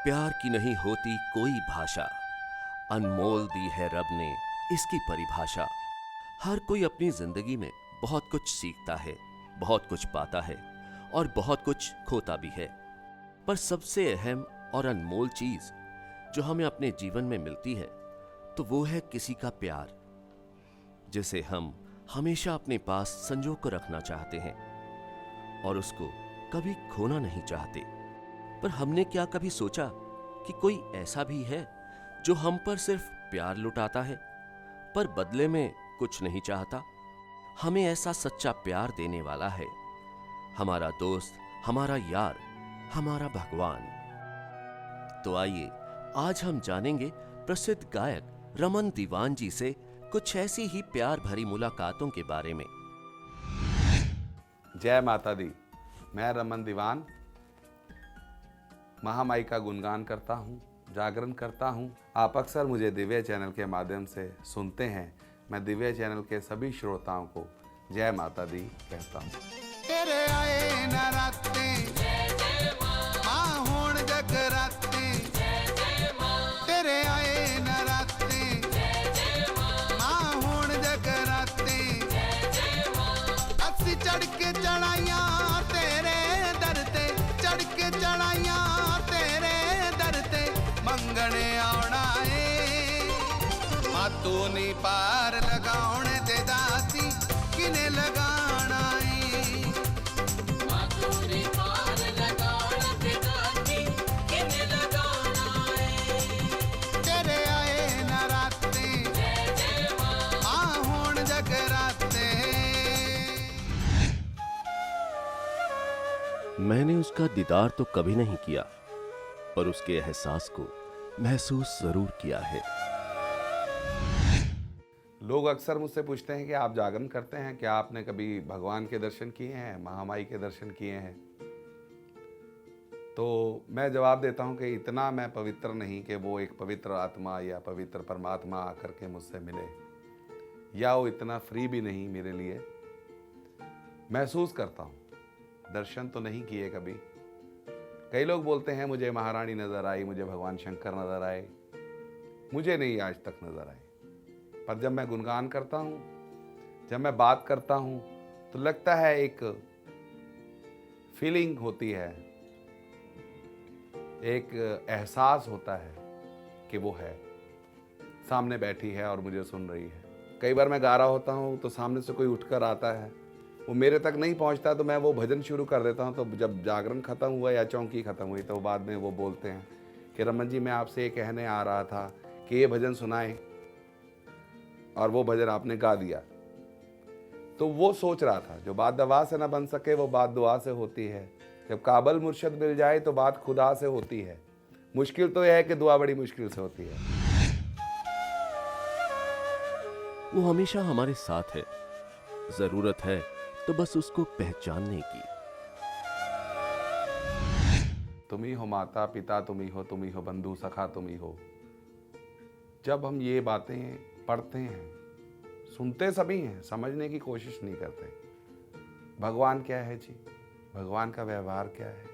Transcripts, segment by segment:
प्यार की नहीं होती कोई भाषा, अनमोल दी है रब ने इसकी परिभाषा। हर कोई अपनी जिंदगी में बहुत कुछ सीखता है, बहुत कुछ पाता है और बहुत कुछ खोता भी है। पर सबसे अहम और अनमोल चीज जो हमें अपने जीवन में मिलती है तो वो है किसी का प्यार, जिसे हम हमेशा अपने पास संजो कर रखना चाहते हैं और उसको कभी खोना नहीं चाहते। पर हमने क्या कभी सोचा कि कोई ऐसा भी है जो हम पर सिर्फ प्यार लुटाता है पर बदले में कुछ नहीं चाहता। हमें ऐसा सच्चा प्यार देने वाला है हमारा दोस्त, हमारा यार, हमारा भगवान। तो आइए आज हम जानेंगे प्रसिद्ध गायक रमन दीवान जी से कुछ ऐसी ही प्यार भरी मुलाकातों के बारे में। जय माता दी। मैं रमन दीवान महामाई का गुणगान करता हूँ, जागरण करता हूँ। आप अक्सर मुझे दिव्य चैनल के माध्यम से सुनते हैं। मैं दिव्य चैनल के सभी श्रोताओं को जय माता दी कहता हूँ। तेरे आए नराते मां होण जगराते, तेरे आए नराते मां होण जगराते, अस्सी चढ़ के चढ़ाइया तेरे दर ते, चढ़ के चढ़ाइया तेरे दर ते, मंगने आना है मातू नी पार लगाउण ते दासी किने लगाना है। तेरे आए नराते मां होण जगराते। मैंने उसका दीदार तो कभी नहीं किया पर उसके एहसास को महसूस जरूर किया है। लोग अक्सर मुझसे पूछते हैं कि आप जागरण करते हैं, क्या आपने कभी भगवान के दर्शन किए हैं, महामाई के दर्शन किए हैं? तो मैं जवाब देता हूं कि इतना मैं पवित्र नहीं कि वो एक पवित्र आत्मा या पवित्र परमात्मा आकर के मुझसे मिले, या वो इतना फ्री भी नहीं मेरे लिए। महसूस करता हूं, दर्शन तो नहीं किए कभी। कई लोग बोलते हैं मुझे महारानी नजर आई, मुझे भगवान शंकर नजर आए। मुझे नहीं आज तक नजर आए। पर जब मैं गुणगान करता हूँ, जब मैं बात करता हूँ तो लगता है एक फीलिंग होती है, एक एहसास होता है कि वो है सामने बैठी है और मुझे सुन रही है। कई बार मैं गा रहा होता हूँ तो सामने से कोई उठकर आता है, वो मेरे तक नहीं पहुँचता तो मैं वो भजन शुरू कर देता हूँ। तो जब जागरण ख़त्म हुआ या चौंकी ख़त्म हुई तो बाद में वो बोलते हैं कि रमन जी मैं आपसे ये कहने आ रहा था कि ये भजन सुनाएं, और वो भजन आपने गा दिया। तो वो सोच रहा था जो बात दवा से ना बन सके वो बात दुआ से होती है। जब काबल मुर्शद मिल जाए तो बात खुदा से होती है। मुश्किल तो यह है कि दुआ बड़ी मुश्किल से होती है। वो हमेशा हमारे साथ है, जरूरत है तो बस उसको पहचानने की। तुम ही हो माता पिता, तुम ही हो बंधु सखा, तुम ही हो। जब हम ये बातें पढ़ते हैं, सुनते सभी हैं, समझने की कोशिश नहीं करते। भगवान क्या है जी, भगवान का व्यवहार क्या है,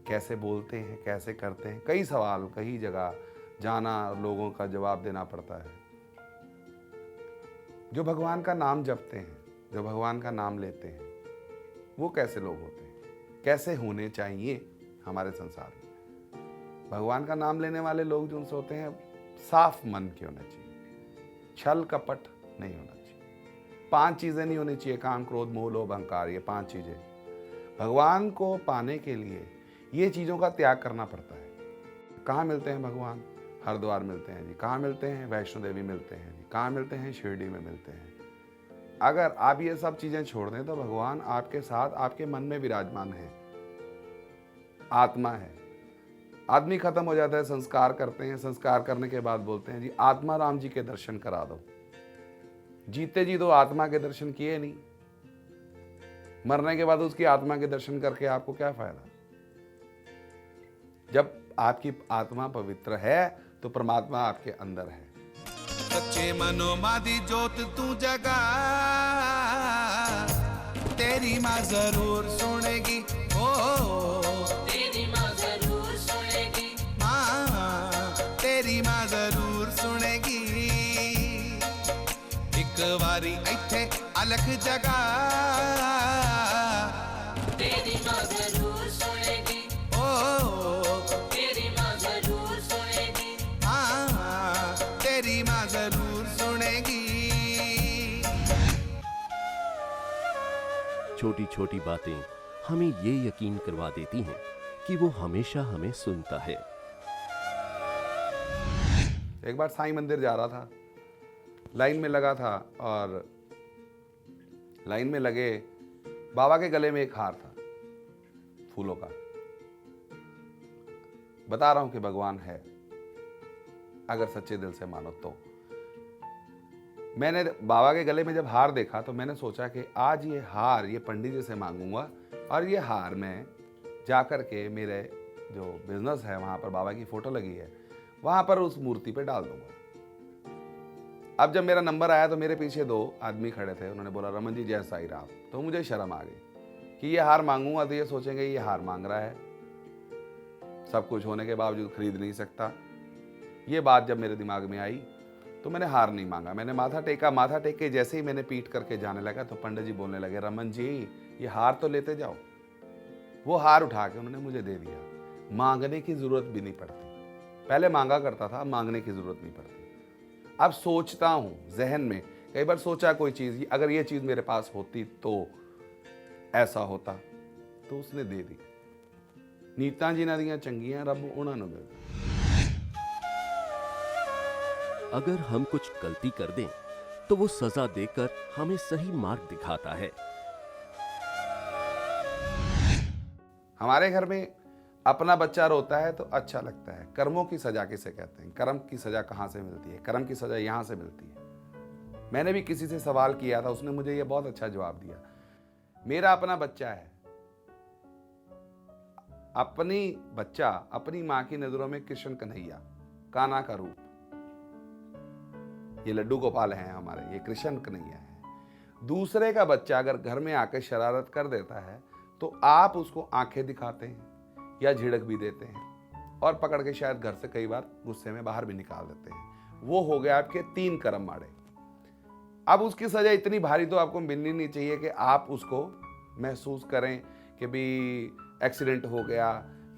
कैसे बोलते हैं, कैसे करते हैं, कई सवाल कई जगह जाना, लोगों का जवाब देना पड़ता है। जो भगवान का नाम जपते हैं, जो भगवान का नाम लेते हैं, वो कैसे लोग होते हैं, कैसे होने चाहिए हमारे संसार में। भगवान का नाम लेने वाले लोग जो उनसे होते हैं, साफ मन के होने चाहिए, छल कपट नहीं होना चाहिए। 5 चीजें नहीं होनी चाहिए, काम क्रोध मोह लोभ अहंकार, ये 5 चीजें। भगवान को पाने के लिए ये चीजों का त्याग करना पड़ता है। कहाँ मिलते हैं भगवान? हरिद्वार मिलते हैं जी। कहाँ मिलते हैं? वैष्णो देवी मिलते हैं जी। कहाँ मिलते हैं? शिरडी में मिलते हैं। अगर आप ये सब चीजें छोड़ दें तो भगवान आपके साथ आपके मन में विराजमान है, आत्मा है। आदमी खत्म हो जाता है, संस्कार करते हैं, संस्कार करने के बाद बोलते हैं जी आत्मा राम जी के दर्शन करा दो। जीते जी तो आत्मा के दर्शन किए नहीं, मरने के बाद उसकी आत्मा के दर्शन करके आपको क्या फायदा? जब आपकी आत्मा पवित्र है तो परमात्मा आपके अंदर है। सच्चे मनो मादी जोत तू जगा, तेरी माँ जरूर सुनेगी। तेरी माँ जरूर सुनेगी। माँ तेरी माँ जरूर सुनेगी। एक बारी इत्थे अलख जगा, तेरी माँ जरूर सुनेगी। तेरी माँ जरूर सुनेगी। हाँ तेरी माँ जरूर सुनेगी। छोटी छोटी बातें हमें ये यकीन करवा देती हैं कि वो हमेशा हमें सुनता है। एक बार साईं मंदिर जा रहा था, लाइन में लगा था और लाइन में लगे बाबा के गले में एक हार था फूलों का। बता रहा हूं कि भगवान है, अगर सच्चे दिल से मानो तो। मैंने बाबा के गले में जब हार देखा तो मैंने सोचा कि आज ये हार ये पंडित जी से मांगूंगा और ये हार मैं जाकर के मेरे जो बिजनेस है वहाँ पर बाबा की फ़ोटो लगी है वहाँ पर उस मूर्ति पे डाल दूंगा। अब जब मेरा नंबर आया तो मेरे पीछे 2 आदमी खड़े थे। उन्होंने बोला रमन जी जय साईं राम। तो मुझे शर्म आ गई कि ये हार मांगूंगा तो ये सोचेंगे ये हार मांग रहा है, सब कुछ होने के बावजूद खरीद नहीं सकता। ये बात जब मेरे दिमाग में आई तो मैंने हार नहीं मांगा, मैंने माथा टेका। माथा टेक के जैसे ही मैंने पीठ करके जाने लगा तो पंडित जी बोलने लगे रमन जी ये हार तो लेते जाओ। वो हार उठा के उन्होंने मुझे दे दिया। मांगने की जरूरत भी नहीं पड़ती, पहले मांगा करता था, मांगने की जरूरत नहीं पड़ती। अब सोचता हूं जहन में, कई बार सोचा कोई चीज अगर ये चीज मेरे पास होती तो ऐसा होता, तो उसने दे दी। नीतां जिन्हां दियां चंगियां रब उन्हां नूं दे। अगर हम कुछ गलती कर दें तो वो सजा देकर हमें सही मार्ग दिखाता है। हमारे घर में अपना बच्चा रोता है तो अच्छा लगता है। कर्मों की सजा किसे कहते हैं? कर्म की सजा कहाँ से मिलती है? कर्म की सजा यहाँ से मिलती है। मैंने भी किसी से सवाल किया था, उसने मुझे ये बहुत अच्छा जवाब दिया। मेरा अपना बच्चा है, अपनी बच्चा अपनी माँ की नजरों में कृष्ण कन्हैया, कान्हा का रूप। ये लड्डू गोपाल हैं हमारे, ये कृष्ण कन्हैया है। दूसरे का बच्चा अगर घर में आकर शरारत कर देता है तो आप उसको आंखें दिखाते हैं या झिड़क भी देते हैं और पकड़ के शायद घर से कई बार गुस्से में बाहर भी निकाल देते हैं। वो हो गया आपके 3 कर्म माड़े। अब उसकी सजा इतनी भारी तो आपको मिलनी नहीं चाहिए कि आप उसको महसूस करें कि भी एक्सीडेंट हो गया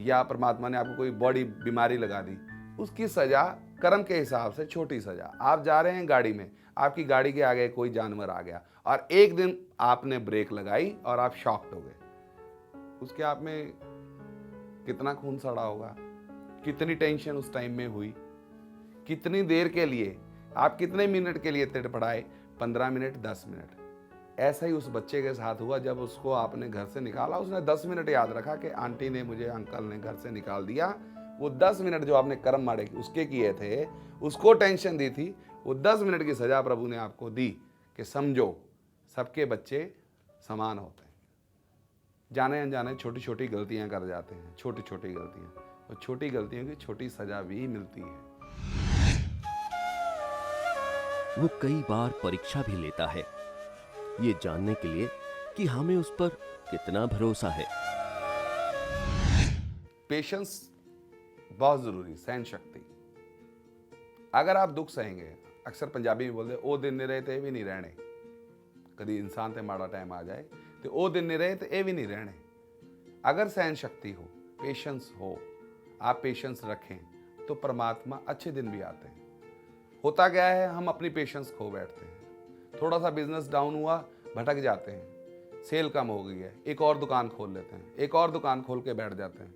या परमात्मा ने आपको कोई बॉडी बीमारी लगा दी। उसकी सजा कर्म के हिसाब से छोटी सजा। आप जा रहे हैं गाड़ी में, आपकी गाड़ी के आगे कोई जानवर आ गया और एक दिन आपने ब्रेक लगाई और आप शॉक्ड हो गए, उसके आप में कितना खून सड़ा होगा, कितनी टेंशन उस टाइम में हुई, कितनी देर के लिए आप कितने मिनट के लिए तड़पड़ाए, 15 मिनट 10 मिनट। ऐसा ही उस बच्चे के साथ हुआ। जब उसको आपने घर से निकाला उसने 10 मिनट याद रखा कि आंटी ने मुझे, अंकल ने घर से निकाल दिया। वो 10 मिनट जो आपने कर्म माड़े उसके किए थे, उसको टेंशन दी थी, वो 10 मिनट की सजा प्रभु ने आपको दी कि समझो सबके बच्चे समान होते हैं। जाने अनजाने छोटी छोटी गलतियां कर जाते हैं, छोटी छोटी गलतियां, और छोटी गलतियों की छोटी सजा भी मिलती है। वो कई बार परीक्षा भी लेता है, ये जानने के लिए कि हमें उस पर कितना भरोसा है। पेशेंस बहुत जरूरी, सहन शक्ति। अगर आप दुख सहेंगे, अक्सर पंजाबी में बोलते ओ दिन नहीं रहे तो ये भी नहीं रहने। कभी इंसान ते माड़ा टाइम आ जाए तो ओ दिन नहीं रहे तो ये भी नहीं रहने। अगर सहन शक्ति हो, पेशेंस हो, आप पेशेंस रखें तो परमात्मा अच्छे दिन भी आते हैं। होता क्या है, हम अपनी पेशेंस खो बैठते हैं। थोड़ा सा बिजनेस डाउन हुआ, भटक जाते हैं, सेल कम हो गई है, एक और दुकान खोल लेते हैं, एक और दुकान खोल के बैठ जाते हैं।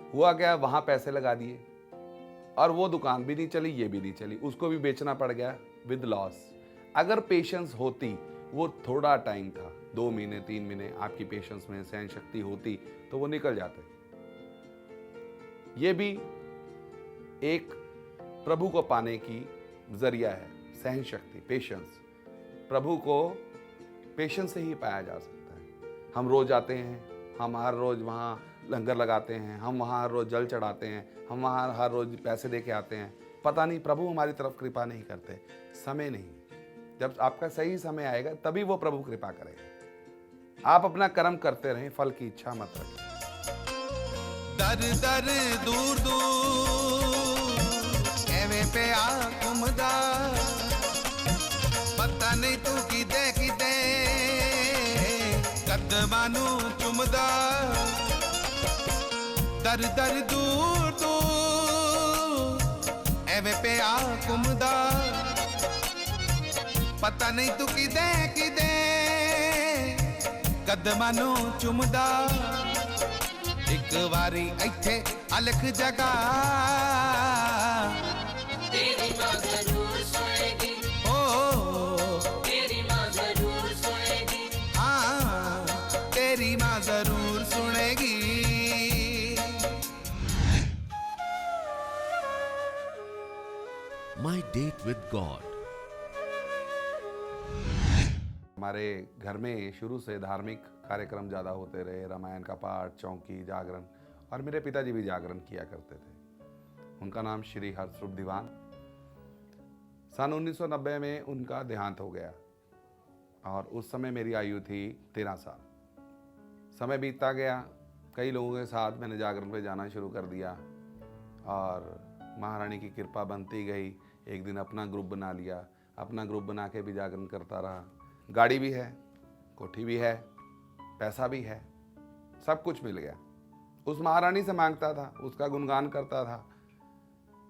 हुआ क्या, वहां पैसे लगा दिए और वो दुकान भी नहीं चली, ये भी नहीं चली, उसको भी बेचना पड़ गया विद लॉस। अगर पेशेंस होती, वो थोड़ा टाइम था, 2 महीने 3 महीने, आपकी पेशेंस में सहन शक्ति होती तो वो निकल जाते। ये भी एक प्रभु को पाने की जरिया है, सहन शक्ति, पेशेंस। प्रभु को पेशेंस से ही पाया जा सकता है। हम रोज आते हैं, हम हर रोज वहाँ लंगर लगाते हैं, हम वहाँ हर रोज जल चढ़ाते हैं, हम वहाँ हर रोज पैसे दे के आते हैं, पता नहीं प्रभु हमारी तरफ कृपा नहीं करते, समय नहीं। जब आपका सही समय आएगा तभी वो प्रभु कृपा करेगा। आप अपना कर्म करते रहें, फल की इच्छा मत रखें। दर दर दूर दूर एवे पे आ घुमदा, पता नहीं तू किदे किदे कदमां नूं चुमदा। दर दर दूर दूर एवे पे आ घुमदा, पता नहीं तू किदे किदे कदमां नूं चुमदा। एक वारी इत्थे अलख जगा, तेरी माँ जरूर सोएगी, ओ तेरी माँ जरूर सोएगी, हाँ तेरी माँ जरूर सुनेगी। माई डेट विद गॉड। हमारे घर में शुरू से धार्मिक कार्यक्रम ज़्यादा होते रहे, रामायण का पाठ, चौकी, जागरण, और मेरे पिताजी भी जागरण किया करते थे। उनका नाम श्री हर्षरूप दीवान। सन 1990 में उनका देहांत हो गया और उस समय मेरी आयु थी 13 साल। समय बीतता गया, कई लोगों के साथ मैंने जागरण पे जाना शुरू कर दिया और महारानी की कृपा बनती गई। एक दिन अपना ग्रुप बना लिया, अपना ग्रुप बना के भी जागरण करता रहा। गाड़ी भी है, कोठी भी है, पैसा भी है, सब कुछ मिल गया। उस महारानी से मांगता था, उसका गुणगान करता था।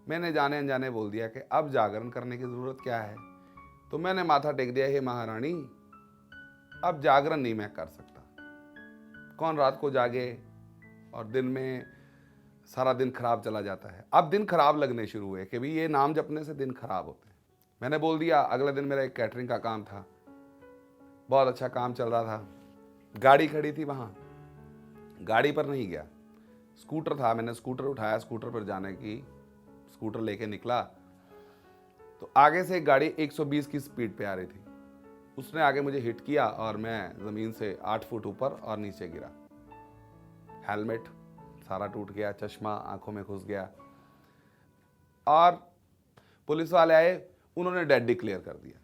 मैंने जाने अनजाने बोल दिया कि अब जागरण करने की ज़रूरत क्या है। तो मैंने माथा टेक दिया, हे महारानी अब जागरण नहीं मैं कर सकता। कौन रात को जागे और दिन में सारा दिन खराब चला जाता है। अब दिन खराब लगने शुरू हुए कि भाई ये नाम जपने से दिन खराब होते हैं। मैंने बोल दिया। अगले दिन मेरा एक कैटरिंग का काम था, बहुत अच्छा काम चल रहा था। गाड़ी खड़ी थी वहाँ, गाड़ी पर नहीं गया, स्कूटर था, मैंने स्कूटर उठाया, स्कूटर पर जाने की स्कूटर लेके निकला तो आगे से एक गाड़ी 120 की स्पीड पे आ रही थी। उसने आगे मुझे हिट किया और मैं ज़मीन से 8 फुट ऊपर और नीचे गिरा। हेलमेट सारा टूट गया, चश्मा आंखों में घुस गया और पुलिस वाले आए, उन्होंने डेड डिक्लेयर कर दिया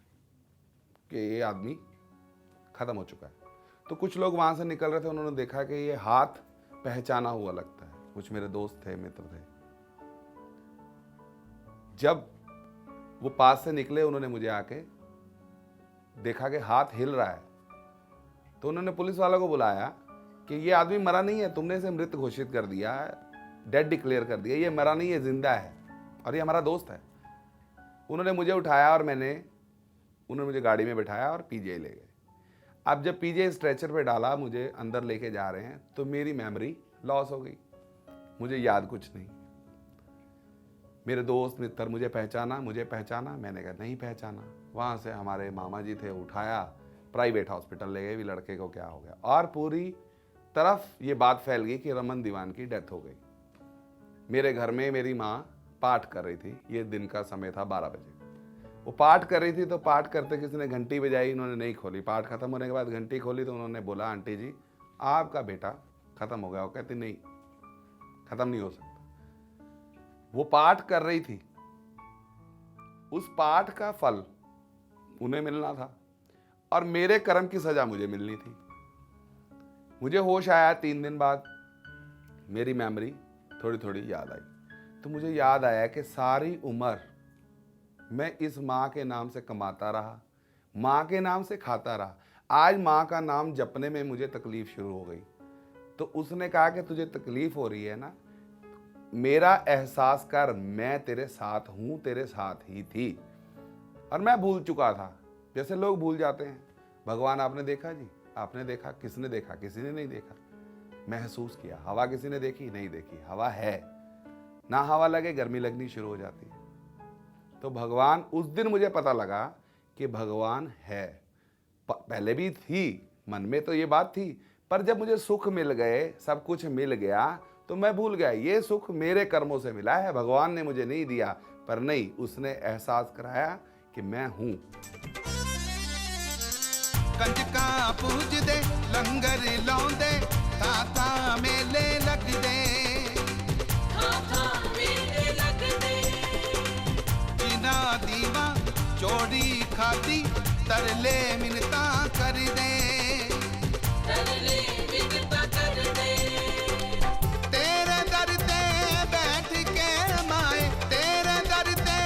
कि ये आदमी ख़त्म हो चुका है। तो कुछ लोग वहाँ से निकल रहे थे, उन्होंने देखा कि ये हाथ पहचाना हुआ लगता है। कुछ मेरे दोस्त थे, मित्र थे। जब वो पास से निकले, उन्होंने मुझे आके देखा कि हाथ हिल रहा है, तो उन्होंने पुलिस वालों को बुलाया कि ये आदमी मरा नहीं है, तुमने इसे मृत घोषित कर दिया है, डेड डिक्लेयर कर दिया, ये मरा नहीं है, जिंदा है और ये हमारा दोस्त है। उन्होंने मुझे उठाया और उन्होंने मुझे गाड़ी में बिठाया और पीजीआई ले गए। अब जब पीजीआई स्ट्रेचर पे डाला, मुझे अंदर लेके जा रहे हैं, तो मेरी मेमोरी लॉस हो गई, मुझे याद कुछ नहीं। मेरे दोस्त मित्र मुझे पहचाना, मैंने कहा नहीं पहचाना। वहाँ से हमारे मामा जी थे, उठाया, प्राइवेट हॉस्पिटल ले गए, भी लड़के को क्या हो गया। और पूरी तरफ ये बात फैल गई कि रमन दीवान की डेथ हो गई। मेरे घर में मेरी माँ पाठ कर रही थी, ये दिन का समय था 12 बजे। वो पाठ कर रही थी, तो पाठ करते किसी ने घंटी बजाई, इन्होंने नहीं खोली। पाठ खत्म होने के बाद घंटी खोली तो उन्होंने बोला, आंटी जी आपका बेटा खत्म हो गया। वो कहती नहीं, खत्म नहीं हो सकता। वो पाठ कर रही थी, उस पाठ का फल उन्हें मिलना था और मेरे कर्म की सजा मुझे मिलनी थी। मुझे होश आया 3 दिन बाद, मेरी मेमोरी थोड़ी थोड़ी याद आई। तो मुझे याद आया कि सारी उम्र मैं इस माँ के नाम से कमाता रहा, माँ के नाम से खाता रहा। आज माँ का नाम जपने में मुझे तकलीफ शुरू हो गई। तो उसने कहा कि तुझे तकलीफ हो रही है ना, मेरा एहसास कर, मैं तेरे साथ हूँ, तेरे साथ ही थी और मैं भूल चुका था, जैसे लोग भूल जाते हैं। भगवान आपने देखा जी, आपने देखा, किसने देखा? किसी ने नहीं देखा। महसूस किया। हवा किसी ने देखी? नहीं देखी। हवा है ना, हवा लगे गर्मी लगनी शुरू हो जाती है। तो भगवान, उस दिन मुझे पता लगा कि भगवान है। पहले भी थी, मन में तो ये बात थी, पर जब मुझे सुख मिल गए, सब कुछ मिल गया, तो मैं भूल गया ये सुख मेरे कर्मों से मिला है, भगवान ने मुझे नहीं दिया। पर नहीं, उसने एहसास कराया कि मैं हूं। कंजका पूज दे, लंगर लाउंदे, था मेले लग दे, था मेले लगदे, दी तरले मिनता कर दे तरले विनता कर दे तेरे दर ते बैठ के माए तेरे दर ते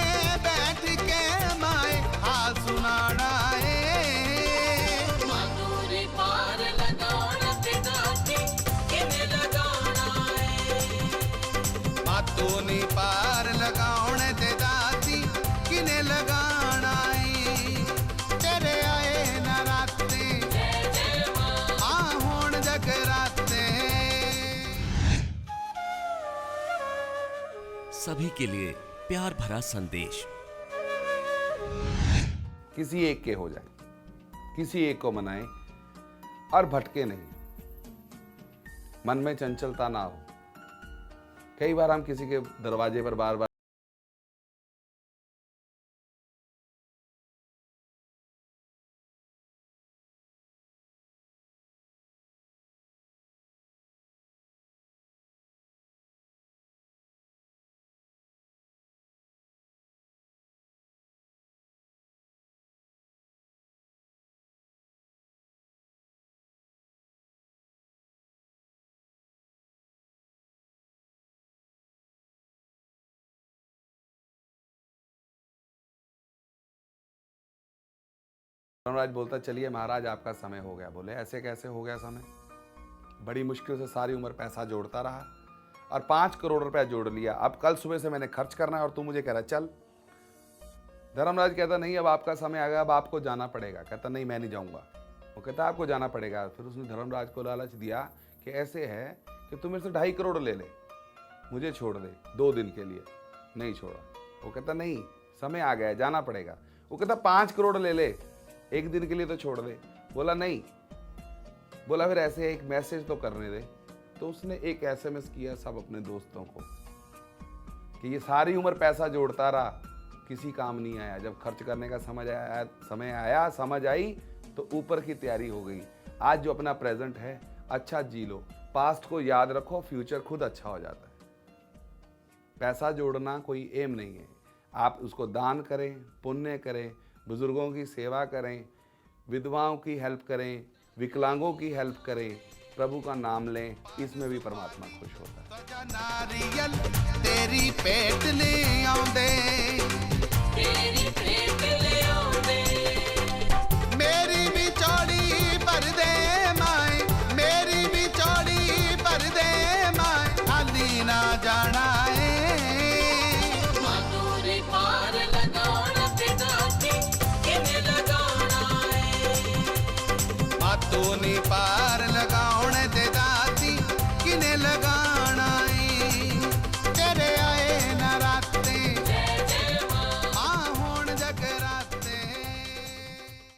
बैठ के माए हाल सुनाना है मातूरी पार लगाना ते दाती किने लगाना है मातू नी पार लगाउण ते दाती किने लगाना है तेरे आए न राते जय जय मां आ होण जगराते सभी के लिए प्यार भरा संदेश। किसी एक के हो जाए, किसी एक को मनाएं और भटके नहीं, मन में चंचलता ना हो। कई बार हम किसी के दरवाजे पर बार बार धर्मराज बोलता, चलिए महाराज आपका समय हो गया। बोले, ऐसे कैसे हो गया समय? बड़ी मुश्किल से सारी उम्र पैसा जोड़ता रहा और 5 करोड़ रुपया जोड़ लिया। अब कल सुबह से मैंने खर्च करना है और तू मुझे कह रहा चल। धर्मराज कहता, नहीं अब आपका समय आ गया, अब आपको जाना पड़ेगा। कहता, नहीं मैं नहीं जाऊंगा। वो कहता, आपको जाना पड़ेगा। फिर उसने धर्मराज को लालच दिया कि ऐसे है कि तू मेरे से 2.5 करोड़ ले ले, मुझे छोड़ दे 2 दिन के लिए। नहीं छोड़ा। वो कहता, नहीं समय आ गया, जाना पड़ेगा। वो कहता, 5 करोड़ ले ले, 1 दिन के लिए तो छोड़ दे। बोला नहीं। बोला फिर ऐसे एक मैसेज तो करने दे। तो उसने एक SMS किया सब अपने दोस्तों को कि ये सारी उम्र पैसा जोड़ता रहा, किसी काम नहीं आया। जब खर्च करने का समय आया, समझ आई तो ऊपर की तैयारी हो गई। आज जो अपना प्रेजेंट है अच्छा जी लो, पास्ट को याद रखो, फ्यूचर खुद अच्छा हो जाता है। पैसा जोड़ना कोई एम नहीं है। आप उसको दान करें, पुण्य करें, बुजुर्गों की सेवा करें, विधवाओं की हेल्प करें, विकलांगों की हेल्प करें, प्रभु का नाम लें, इसमें भी परमात्मा खुश होता है। तुझा नारियल तेरी पेट ले आउंदे तेरी प्रेम ले आउंदे मेरी भी चौड़ी पर दे माए मेरी भी चौड़ी पर दे माए खाली ना जाना है मातूरी पार लगाना ते दाती किने लगाना है मातू नी पार लगाउण दे